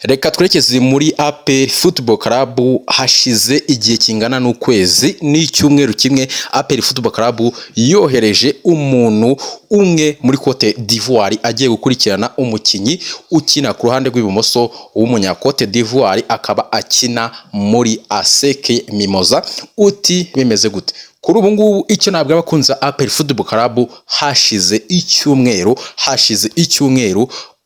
Reka twerekeze muri APR Football Club. Hashize igihe kingana n'ukwezi n'icyumweru kimwe APR Football Club yohereje umuntu umwe muri Cote d'Ivoire agiye gukurikirana umukinyi ukina ku ruhande rw'ibumoso w'umunya Cote d'Ivoire, akaba akina muri ASEC Mimoza. Uti bimeze gute? Kuri ubu ngubu icyo nabwo abakunza APR Football Club, hashize icyumweru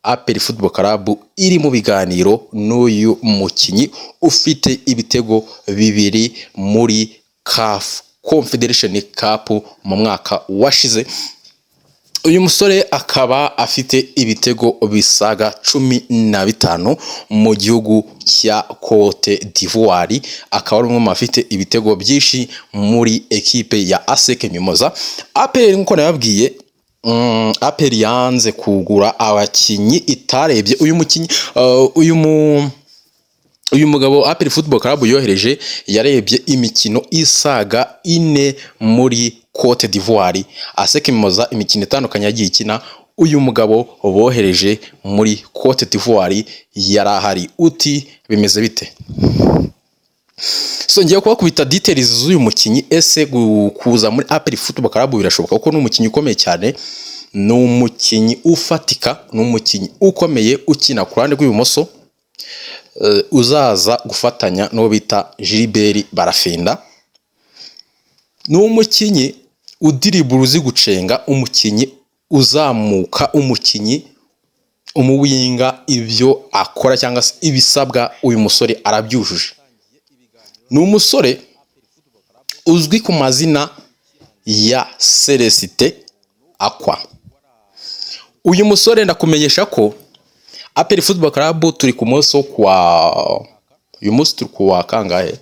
APR Football Club iri mu biganiro n'uyu mukinyi ufite ibitego bibiri muri CAF Confederation Cup mu mwaka washize. Uyu musore akaba afite ibitego bisaga 15 mu gihugu cya Cote d'Ivoire, akaba ari umwe mu bafite ibitego byinshi muri ekipe ya ASEC Mimoza. APR nkuko nababwiye, APR yanze kugura abakinyi itarebye uyu mukinyi. Uyu mugabo APR Football Club yohereje yarebye imikino isaga 4 muri Cote d'Ivoire. ASEC Mimoza imikino itandukanye yagiye ikina, uyu mugabo bohereje muri Cote d'Ivoire yarahari. Uti bimeze bite? So ngiye kubakubita details z'uyu mukinyi. Ese kuza muri APR Football Club birashoboka kuko ni umukinyi ukomeye cyane, ni umukinyi ufatika, ni umukinyi ukomeye ukina ku ruhande rw'ibumoso, uzaza gufatanya no bita Gilbert Barafinda. Ni umukinyi udiribura uzi gucenga, umukinyi uzamuka, umukinyi umuwinga, ibyo akora cyangwa se ibisabwa uyu musore arabyujuje. Ni umusore uzwi ku mazina ya Celestin Akwa. Uyu musore ndakumenyesha ko APR Football Club turi ku munsi uyu munsi turi kuwa kangahe?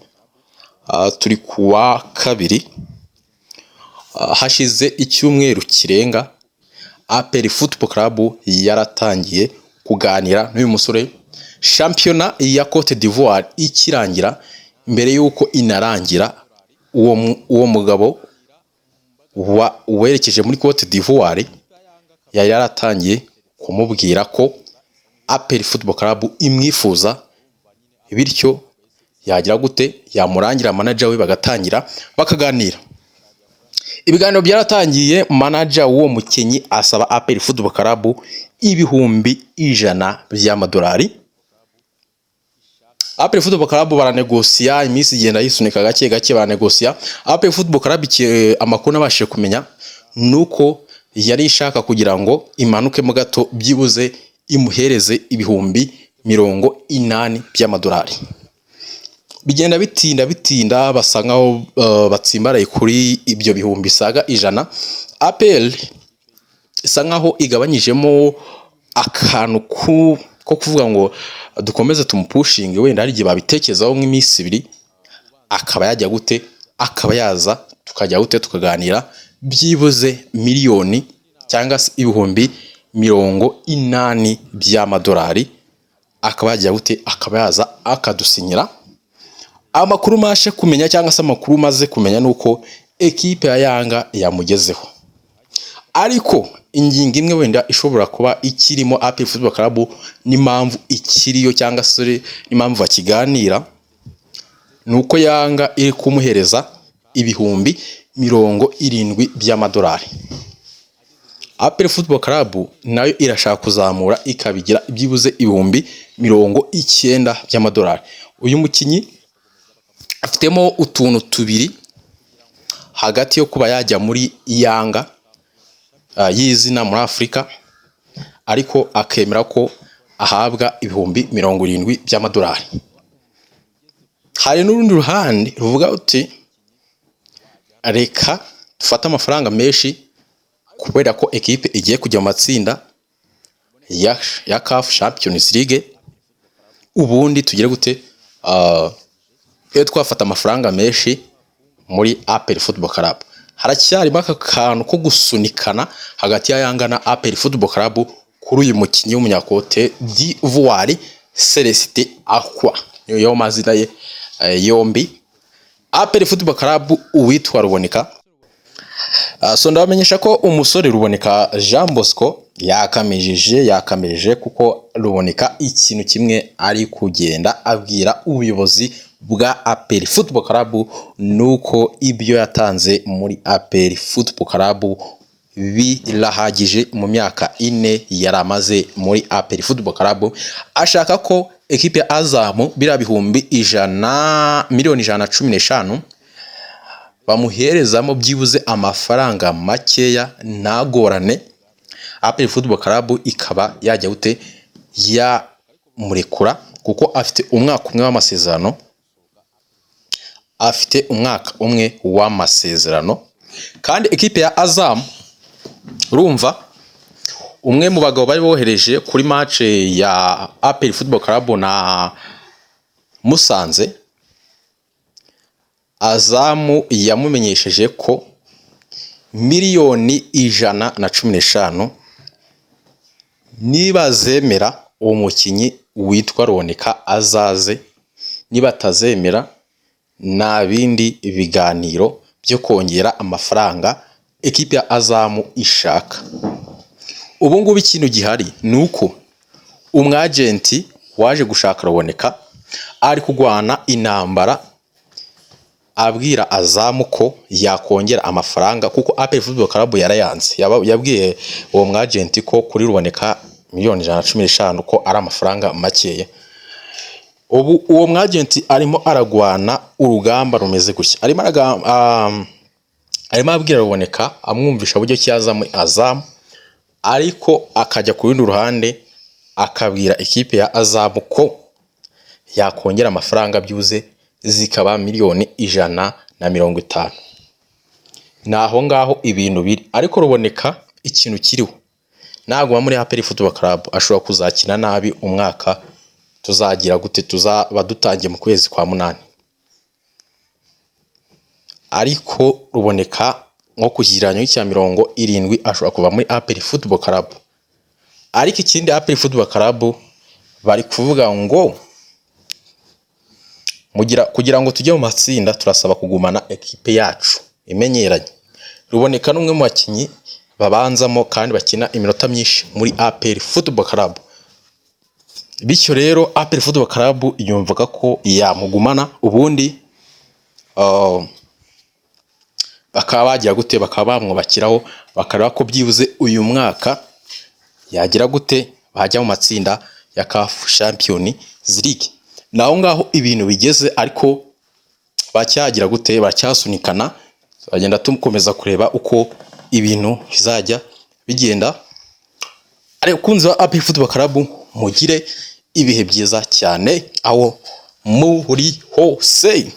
Turi kuwa kabiri. Hashize icyumweru kirenga APR Football Club yaratangiye kuganira n'uyu musore. Championa ya Cote d'Ivoire ikirangira, mbere yuko inarangira, uwo mugabo werekeje muri Cote d'Ivoire yaratangiye kumubwira ko APR Football Club imwifuza, bityo yagira gute, yamurangira manager we bagatangira bakaganira. Ibiganiro byaratangiye, manager w'uwo mukinyi asaba APR Football Club ibihumbi 100 by'amadolari. APR Football Club baranegosiya, iminsi igenda yisunika gake gake baranegosiya. APR Football Club amakuru nabashije kumenya nuko yari ishaka kugira ngo imanuke mu gato, byibuze imuhereze ibihumbi 80 by'amadolari. Bigenda bitinda basa nkaho batsimbaraye kuri ibyo bihumbi saga 100. APR isa nkaho igabanyijemo akantu ko kuvuga ngo dukomeze tumupushinge, wenda hari igihe babitekerezaho nk'iminsi 2, akaba yajya gute, akaba yaza tukajya gute tukaganira, byibuze miliyoni cyangwa se ibihumbi 80 by'amadolari, akaba yajya gute, akaba yaza akadusinyira. Amakuru mashe kumenya cyangwa se amakuru maze kumenya nuko ekipe ya Yanga yamugezeho, ariko ingingo imwe wenda ishobora kuba ikirimo APR Football Club n'impamvu ikiriyo cyangwa se n'impamvu bakiganira, nuko Yanga iri kumuhereza ibihumbi 70 by'amadolari. APR Football Club nayo irashaka kuzamura ikabigira ibyibuze ibihumbi 90 by'amadolari. Uyu mukinyi afitemo utuntu tubiri hagati yo kuba yajya muri Yanga yizina muri Afrika, ariko akemera ko ahabwa ibihumbi 70 by'amadolari. Hari n'urundi ruhande ruvuga uti reka dufata amafaranga menshi kubera ko ekipe igiye kujya mu matsinda ya CAF Champions League, ubundi tugire gute, twafata amafaranga menshi muri APR Football Club. Haracyarimo aka kantu ko gusunikana hagati ya Yanga na APR Football Club kuri uyu mukinyi w'umunya Cote d'Ivoire Celestin Akwa, niyo mazina ye yombi. APR Football Club uwitwa Ruboneka So ndabamenyesha ko umusore Ruboneka Jean Bosco yakamirije kuko Ruboneka ikintu kimwe ari kugenda abwira ubuyobozi bwa APR Football Club nuko ibyo yatanze muri APR Football Club birahagije mu myaka 4 yaramaze muri APR Football Club. Ashaka ko ekipe ya Azam bira bihumbi miliyoni 115 bamuherezamo byibuze amafaranga makeya ntagorane. APR Football Club ikaba yajya gute ya murekura kuko afite umwaka umwe w'amasezerano, kandi ekipe ya Azam urumva umwe mu bagabo bari bohereje kuri match ya APR Football Club na Musanze, Azam yamumenyesheje ko miliyoni 115 niba zemera uwo mukinyi witwa Ruboneka azaze, niba tazemera na bindi biganiro byo kongera amafaranga ekipe ya Azam ishaka. Ubu ngubu ikintu gihari nuko umwagenti waje gushaka Ruboneka ari kugwana intambara abwira Azam ko yakongera amafaranga kuko APR Football Club yarayanze. Yabwiye uwo mwagenti ko kuri Ruboneka miliyoni 115 ko ari amafaranga makeya. Ubu uwo mwagenti arimo aragwana urugamba rumeze gutya, arimo abwira Ruboneka amwumvisha buryo cyaza muri Azam, ariko akajya ku rundi ruhande akabwira ekipe ya Azam ko yakongera amafaranga byuze zikaba miliyoni 150. Naho ngaho ibintu biri, ariko Ruboneka ikintu kiriho nagwa muri APR Football Club ashobora kuzakina nabi umwaka tuzagira gute, tuzaba dutangiye mu kwezi kwa 8. Ariko Ruboneka nko kugiranyo y'icya 70 ashobora kuva muri APR Football Club. Ariko ikindi APR Football Club bari kuvuga ngo kugira ngo tujye mu matsinda turasaba kugumana ekipe yacu imenyeranye. Ruboneka n'umwe mu bakinyi babanzamo kandi bakina iminota myinshi muri APR Football Club. Bityo rero APR Football Club yumvaga ko yamugumana, ubundi bakaba bagira gute, bakaba bamwubakiraho bakareba ko byibuze uyu mwaka yagira gute bajya mu matsinda ya CAF Champions League. Naho ngaho ibintu bigeze, ariko bacyagira gute, bacyasunikana. Bagenda tukomeza kureba uko ibintu bizajya bigenda. Ariko kunzi wa APR Football Club mugire ibihe byiza cyane aho muri hose.